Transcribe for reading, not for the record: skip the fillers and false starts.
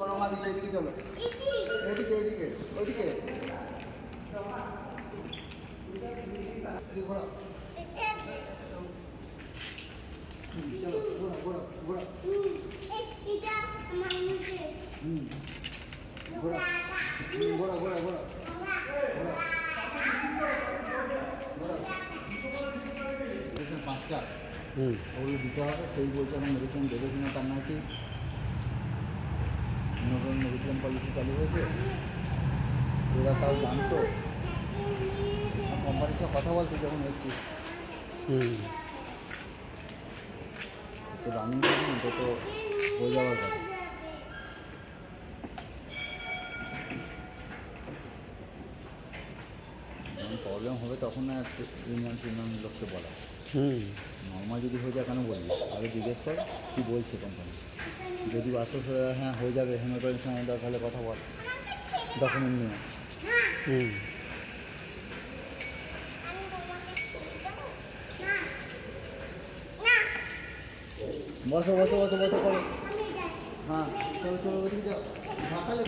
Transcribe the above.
কোনো মা দিকে এদিকে চলো, এদিকে এদিকে ওইদিকে ঘোরা, চলো ঘোরা ঘোরা ঘোরা, ঘোরা ঘোরা ঘোরা ঘোরা ঘোরা। 5টা ওগুলো দিতে হবে। সেই বলছে এখন মেডিসিন দেবে কিনা তার নাকি নতুন মেডিসিন পলিসি চালু হয়েছে, এরা তাও জানতো। কোম্পানির সাথে কথা বলতে যখন এসছি তো রানিং করুন তো হয়ে যাওয়ার কথা। যখন প্রবলেম হবে তখন না ইউনিয়ন লোককে বলা। নর্মাল যদি হয়ে যায় কেন বলবি, আগে জিজ্ঞেস কর কী বলছে কোম্পানি। যদি আশ্বাস হ্যাঁ হয়ে যাবে হেমাটোলজির সঙ্গে তাহলে কথা বল ডকুমেন্ট নিয়ে। বসো বসো বসো বসো করো। হ্যাঁ চলো চলো ওদিকে যাও ঢাকালে